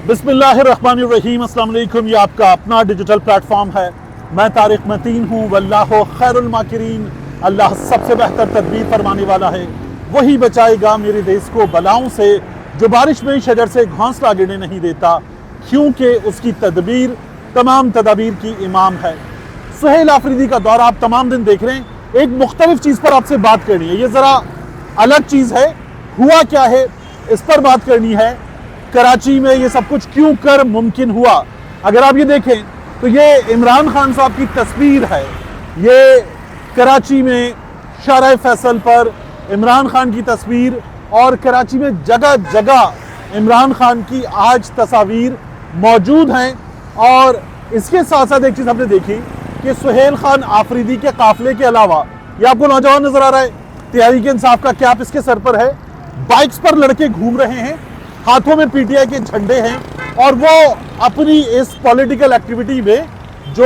बिस्मिल्लाहिर्रहमानिर्रहीम। अस्सलाम वालेकुम। ये आपका अपना डिजिटल प्लेटफॉर्म है। मैं तारिक मतीन हूँ। वल्लाहु खैरुल माकिरीन। अल्लाह सबसे बेहतर तदबीर फरमाने वाला है। वही बचाएगा मेरे देश को बलाओं से, जो बारिश में शजर से घोंसला गिरने नहीं देता, क्योंकि उसकी तदबीर तमाम तदाबीर की इमाम है। सुहेल आफरीदी का दौरा आप तमाम दिन देख रहे हैं। एक मुख्तलिफ चीज़ पर आपसे बात करनी है। ये ज़रा अलग चीज़ है। हुआ क्या है इस पर बात करनी है। कराची में ये सब कुछ क्यों कर मुमकिन हुआ। अगर आप ये देखें तो ये इमरान खान साहब की तस्वीर है। ये कराची में शाहराह फैसल पर इमरान खान की तस्वीर, और कराची में जगह जगह इमरान खान की आज तस्वीर मौजूद हैं। और इसके साथ साथ एक चीज़ हमने देखी कि सुहेल खान आफरीदी के काफिले के अलावा ये आपको नौजवान नजर आ रहा है, तहरीक इंसाफ का कैप इसके सर पर है, बाइक्स पर लड़के घूम रहे हैं, हाथों में पीटीआई के झंडे हैं, और वो अपनी इस पॉलिटिकल एक्टिविटी में जो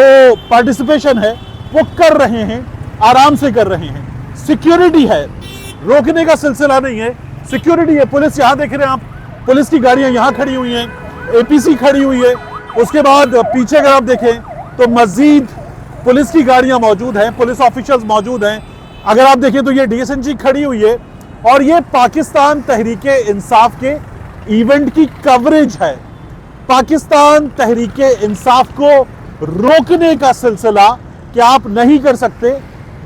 पार्टिसिपेशन है वो कर रहे हैं, आराम से कर रहे हैं। सिक्योरिटी है, रोकने का सिलसिला नहीं है, सिक्योरिटी है। पुलिस यहाँ देख रहे हैं आप, पुलिस की गाड़ियाँ यहाँ खड़ी हुई हैं, एपीसी खड़ी हुई है। उसके बाद पीछे अगर आप देखें तो मजीद पुलिस की गाड़ियाँ मौजूद हैं, पुलिस ऑफिसर्स मौजूद हैं। अगर आप देखें तो ये डीएसएनजी खड़ी हुई है, और ये पाकिस्तान तहरीक इंसाफ के इवेंट की कवरेज है। पाकिस्तान तहरीक इंसाफ को रोकने का सिलसिला कि आप नहीं कर सकते,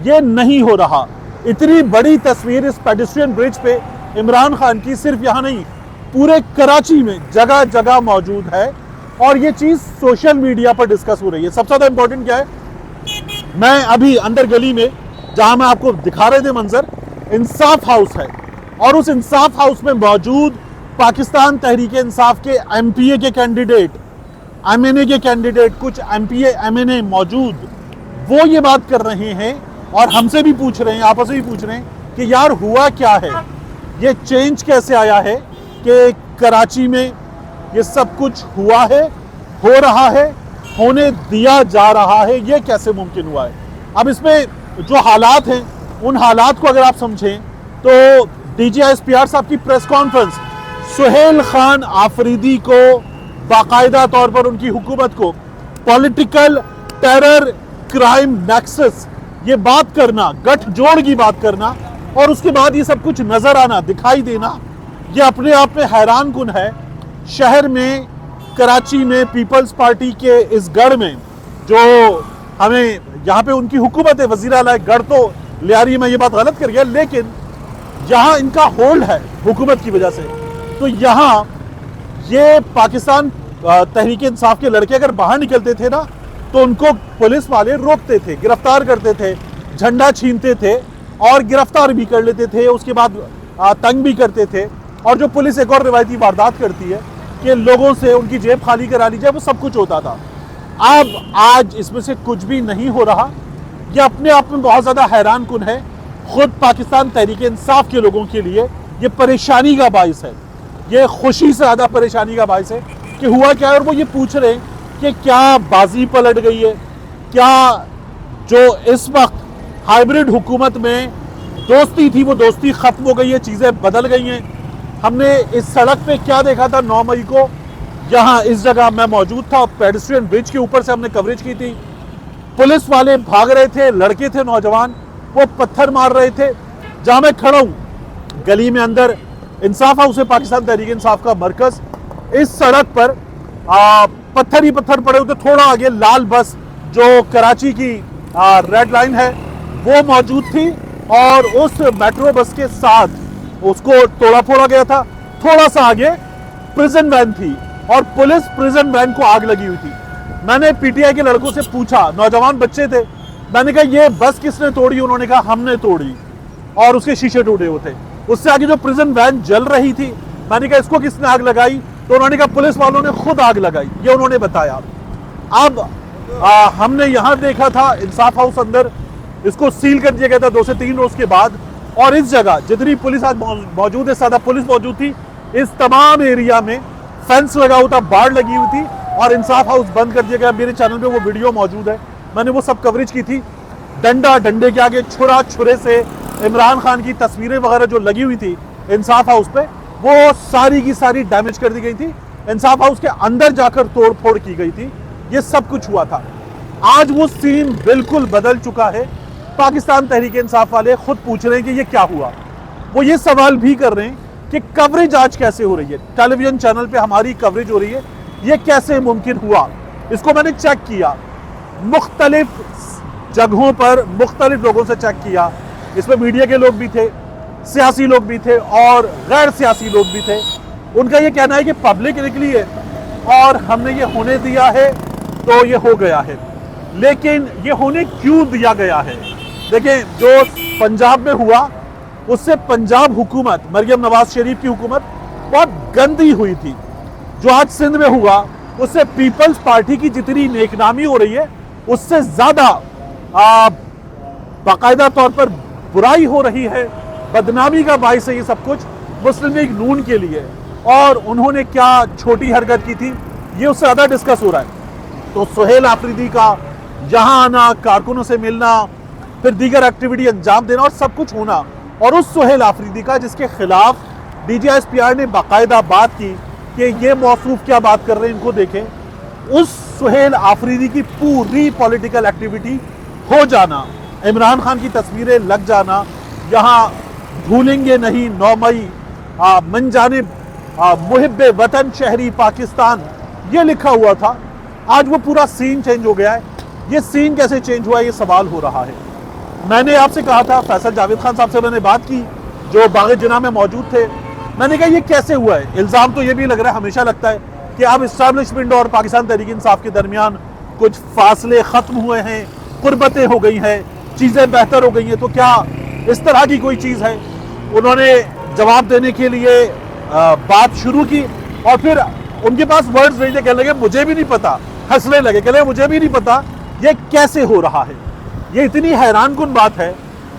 ये नहीं हो रहा। इतनी बड़ी तस्वीर इस पेडेस्ट्रियन ब्रिज पे इमरान खान की सिर्फ यहाँ नहीं, पूरे कराची में जगह जगह मौजूद है, और ये चीज़ सोशल मीडिया पर डिस्कस हो रही है। सबसे ज़्यादा इंपॉर्टेंट क्या है, मैं अभी अंदर गली में जहाँ मैं आपको दिखा रहे थे मंजर, इंसाफ हाउस है, और उस इंसाफ हाउस में मौजूद पाकिस्तान तहरीक इंसाफ के एमपीए के कैंडिडेट, एमएनए के कैंडिडेट, कुछ एमपीए एमएनए मौजूद, वो ये बात कर रहे हैं और हमसे भी पूछ रहे हैं, आपस में भी पूछ रहे हैं कि यार हुआ क्या है, ये चेंज कैसे आया है कि कराची में ये सब कुछ हुआ है, हो रहा है, होने दिया जा रहा है, ये कैसे मुमकिन हुआ है। अब इसमें जो हालात हैं उन हालात को अगर आप समझें तो डीजीआईएसपीआर साहब की प्रेस कॉन्फ्रेंस, सुहेल खान आफरीदी को बाकायदा तौर पर उनकी हुकूमत को पॉलिटिकल टेरर क्राइम नेक्सस ये बात करना, गठजोड़ की बात करना, और उसके बाद ये सब कुछ नजर आना, दिखाई देना, ये अपने आप में हैरान कुन है। शहर में, कराची में पीपल्स पार्टी के इस गढ़ में जो हमें यहाँ पे उनकी हुकूमत है, वजीर आला गढ़ तो लियारी में, ये बात गलत कर गया, लेकिन यहाँ इनका होल्ड है हुकूमत की वजह से। तो यहाँ ये पाकिस्तान तहरीक इंसाफ के लड़के अगर बाहर निकलते थे ना तो उनको पुलिस वाले रोकते थे, गिरफ्तार करते थे, झंडा छीनते थे और गिरफ्तार भी कर लेते थे, उसके बाद तंग भी करते थे। और जो पुलिस एक और रिवायती वारदात करती है कि लोगों से उनकी जेब खाली करा ली जाए, वो सब कुछ होता था। अब आज इसमें से कुछ भी नहीं हो रहा। ये अपने आप में बहुत ज़्यादा हैरान कुन है। खुद पाकिस्तान तहरीक इंसाफ के लोगों के लिए ये परेशानी का बाइस है, ये खुशी से ज़्यादा परेशानी का बाइस है कि हुआ क्या है। और वो ये पूछ रहे हैं कि क्या बाजी पलट गई है, क्या जो इस वक्त हाइब्रिड हुकूमत में दोस्ती थी वो दोस्ती ख़त्म हो गई है, चीज़ें बदल गई हैं। हमने इस सड़क पे क्या देखा था 9 मई को, यहाँ इस जगह मैं मौजूद था, पेडेस्ट्रियन ब्रिज के ऊपर से हमने कवरेज की थी। पुलिस वाले भाग रहे थे, लड़के थे नौजवान, वो पत्थर मार रहे थे। जहाँ मैं खड़ा हूँ गली में अंदर इंसाफ हाउस है, पाकिस्तान तहरीक इंसाफ का मरकज, इस सड़क पर पत्थर ही पत्थर पड़े होते। थोड़ा आगे लाल बस जो कराची की रेड लाइन है वो मौजूद थी, और उस मेट्रो बस के साथ उसको तोड़ा फोड़ा गया था। थोड़ा सा आगे प्रिजन वैन थी, और पुलिस प्रिजन वैन को आग लगी हुई थी। मैंने पीटीआई के लड़कों से पूछा, नौजवान बच्चे थे, मैंने कहा ये बस किसने तोड़ी, उन्होंने कहा हमने तोड़ी, और उसके शीशे टूटे हुए थे। उससे आगे जो प्रिजन वैन जल रही थी, मैंने कहा इसको किसने आग लगाई, तो उन्होंने कहा पुलिस वालों ने खुद आग लगाई, ये उन्होंने बताया। अब हमने यहाँ देखा था इंसाफ हाउस अंदर, इसको सील कर दिया गया था 2 से 3 रोज के बाद, और इस जगह जितनी पुलिस आज मौजूद है, सादा पुलिस मौजूद थी, इस तमाम एरिया में फेंस लगा हुआ था, बाड़ लगी हुई थी, और इंसाफ हाउस बंद कर दिया गया। मेरे चैनल पे वो वीडियो मौजूद है, मैंने वो सब कवरेज की थी। डंडा, डंडे के आगे छुरा, छुरे से इमरान खान की तस्वीरें वगैरह जो लगी हुई थी इंसाफ हाउस पे, वो सारी की सारी डैमेज कर दी गई थी। इंसाफ हाउस के अंदर जाकर तोड़ फोड़ की गई थी, ये सब कुछ हुआ था। आज वो सीन बिल्कुल बदल चुका है। पाकिस्तान तहरीक इंसाफ वाले खुद पूछ रहे हैं कि ये क्या हुआ। वो ये सवाल भी कर रहे हैं कि कवरेज आज कैसे हो रही है, टेलीविजन चैनल पे हमारी कवरेज हो रही है, ये कैसे मुमकिन हुआ। इसको मैंने चेक किया, मुख्तलिफ जगहों पर मुख्तलिफ लोगों से चेक किया। इसमें मीडिया के लोग भी थे, सियासी लोग भी थे और गैर सियासी लोग भी थे। उनका ये कहना है कि पब्लिक निकली है और हमने ये होने दिया है तो ये हो गया है। लेकिन ये होने क्यों दिया गया है? देखिए, जो पंजाब में हुआ उससे पंजाब हुकूमत, मरियम नवाज शरीफ की हुकूमत बहुत गंदी हुई थी। जो आज सिंध में हुआ उससे पीपल्स पार्टी की जितनी नेकनामी हो रही है उससे ज्यादा बाकायदा तौर पर बुराई हो रही है। बदनामी का बाइस है ये सब कुछ मुस्लिम लीग नून के लिए। और उन्होंने क्या छोटी हरकत की थी ये उससे ज्यादा डिस्कस हो रहा है। तो सुहेल आफरीदी का यहाँ आना, कारकुनों से मिलना, फिर दीगर एक्टिविटी अंजाम देना और सब कुछ होना, और उस सुहेल आफरीदी का जिसके खिलाफ DGISPR ने बाकायदा बात की कि ये मौसूफ क्या बात कर रहे हैं, इनको देखें, उस सुहेल आफरीदी की पूरी पॉलिटिकल एक्टिविटी हो जाना, इमरान खान की तस्वीरें लग जाना, यहाँ भूलेंगे नहीं 9 मई, मन जाने मुहिब्बे वतन शहरी पाकिस्तान, ये लिखा हुआ था। आज वो पूरा सीन चेंज हो गया है। ये सीन कैसे चेंज हुआ ये सवाल हो रहा है। मैंने आपसे कहा था, फैसल जावेद खान साहब से मैंने बात की जो बाग जिना में मौजूद थे। मैंने कहा ये कैसे हुआ है। इल्ज़ाम तो ये भी लग रहा है, हमेशा लगता है कि अब इस्टेब्लिशमेंट और पाकिस्तान तहरीक इंसाफ के दरमियान कुछ फासले ख़त्म हुए हैं, कुर्बतें हो गई हैं, चीज़ें बेहतर हो गई हैं। तो क्या इस तरह की कोई चीज़ है? उन्होंने जवाब देने के लिए बात शुरू की और फिर उनके पास वर्ड्स नहीं थे, कहने लगे मुझे भी नहीं पता, हंसने लगे, कहने मुझे भी नहीं पता ये कैसे हो रहा है। ये इतनी हैरानकुन बात है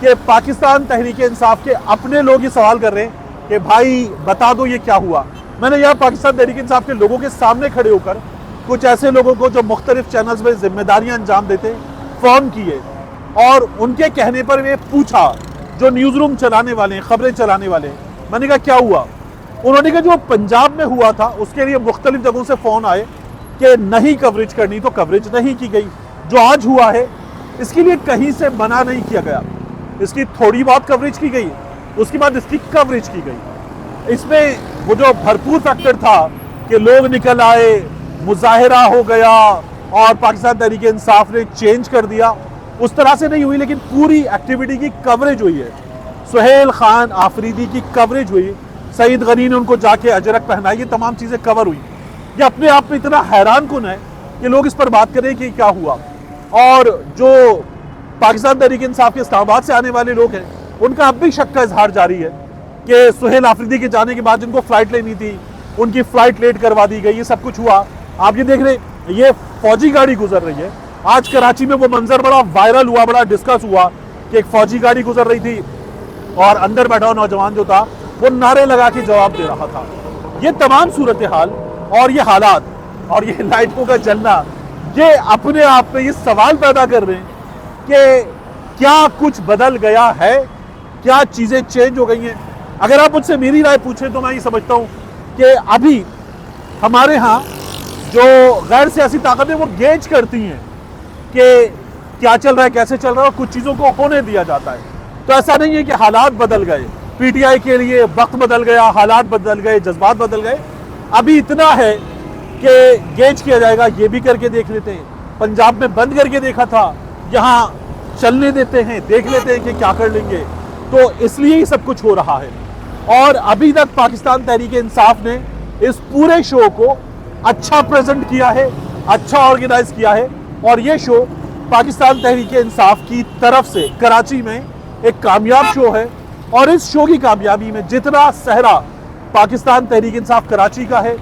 कि पाकिस्तान तहरीक इंसाफ के अपने लोग ये सवाल कर रहे हैं कि भाई बता दो ये क्या हुआ। मैंने यहाँ पाकिस्तान तहरीक इंसाफ के लोगों के सामने खड़े होकर कुछ ऐसे लोगों को जो मुख्तलिफ चैनल्स में जिम्मेदारियां अंजाम देते फ़ोन किए और उनके कहने पर मैं पूछा, जो न्यूज़ रूम चलाने वाले हैं, खबरें चलाने वाले हैं, मैंने कहा क्या हुआ। उन्होंने कहा जो पंजाब में हुआ था उसके लिए मुख्तलिफ जगहों से फ़ोन आए कि नहीं कवरेज करनी, तो कवरेज नहीं की गई। जो आज हुआ है इसके लिए कहीं से मना नहीं किया गया, इसकी थोड़ी बहुत कवरेज की गई, उसके बाद इसकी कवरेज की गई। इसमें वो जो भरपूर फैक्टर था कि लोग निकल आए, मुजाहिरा हो गया और पाकिस्तान तहरीक इंसाफ ने चेंज कर दिया, उस तरह से नहीं हुई। लेकिन पूरी एक्टिविटी की कवरेज हुई है। सुहेल खान आफरीदी की कवरेज हुई, सईद गनी ने उनको जाके अजरक पहनाई, ये तमाम चीज़ें कवर हुई। ये अपने आप में इतना हैरानकुन है कि लोग इस पर बात करें कि क्या हुआ। और जो पाकिस्तान तहरीक इंसाफ के इस्लामाबाद से आने वाले लोग हैं उनका अब भी शक का इजहार जारी है कि सुहेल आफरीदी के जाने के बाद जिनको फ्लाइट लेनी थी उनकी फ्लाइट लेट करवा दी गई। ये सब कुछ हुआ। आप ये देख रहे, ये फौजी गाड़ी गुजर रही है। आज कराची में वो मंजर बड़ा वायरल हुआ, बड़ा डिस्कस हुआ कि एक फौजी गाड़ी गुजर रही थी और अंदर बैठा हुआ नौजवान जो था वो नारे लगा के जवाब दे रहा था। ये तमाम सूरत हाल और ये हालात और ये लाइटों का जलना, ये अपने आप में ये सवाल पैदा कर रहे हैं कि क्या कुछ बदल गया है, क्या चीज़ें चेंज हो गई हैं। अगर आप मुझसे मेरी राय पूछें तो मैं ये समझता हूँ कि अभी हमारे यहाँ जो गैर सियासी ताकतें वो गेज करती हैं कि क्या चल रहा है, कैसे चल रहा है, और कुछ चीज़ों को होने दिया जाता है। तो ऐसा नहीं है कि हालात बदल गए, PTI के लिए वक्त बदल गया, हालात बदल गए, जज्बात बदल गए। अभी इतना है कि गेज किया जाएगा, ये भी करके देख लेते हैं। पंजाब में बंद करके देखा था, यहाँ चलने देते हैं, देख लेते हैं कि क्या कर लेंगे। तो इसलिए ही सब कुछ हो रहा है। और अभी तक पाकिस्तान तहरीक इंसाफ ने इस पूरे शो को अच्छा प्रेजेंट किया है, अच्छा ऑर्गेनाइज किया है। और ये शो पाकिस्तान तहरीक इंसाफ की तरफ से कराची में एक कामयाब शो है। और इस शो की कामयाबी में जितना सहरा पाकिस्तान तहरीक इंसाफ कराची का है,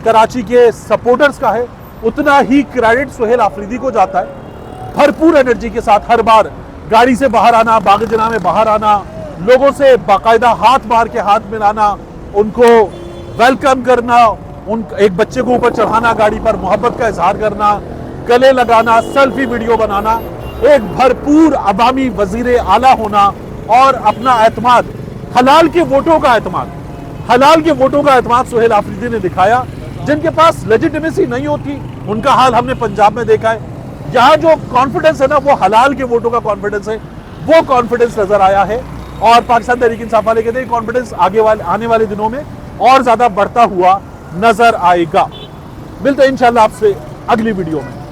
कराची के सपोर्टर्स का है, उतना ही क्रेडिट सुहेल आफरीदी को जाता है। भरपूर एनर्जी के साथ हर बार गाड़ी से बाहर आना, बाग जना में बाहर आना, लोगों से बाकायदा हाथ मार के हाथ मिलाना, उनको वेलकम करना, उन एक बच्चे को ऊपर चढ़ाना, गाड़ी पर मोहब्बत का इजहार करना, गले लगाना, सेल्फी वीडियो बनाना, एक भरपूर अवामी वजीर आला होना और अपना एतमाद, हलाल के वोटों का एतमाद, हलाल के वोटों का एतमाद सुहेल आफरीदी ने दिखाया। जिनके पास लेजिटिमेसी नहीं होती, उनका हाल हमने पंजाब में देखा है। यहाँ जो कॉन्फिडेंस है ना, वो हलाल के वोटों का कॉन्फिडेंस है, वो कॉन्फिडेंस नजर आया है। और पाकिस्तान तहरीक इंसाफ वाले कहते हैं कॉन्फिडेंस आने वाले दिनों में और ज्यादा बढ़ता हुआ नजर आएगा। मिलते हैं इंशाल्लाह आपसे अगली वीडियो में।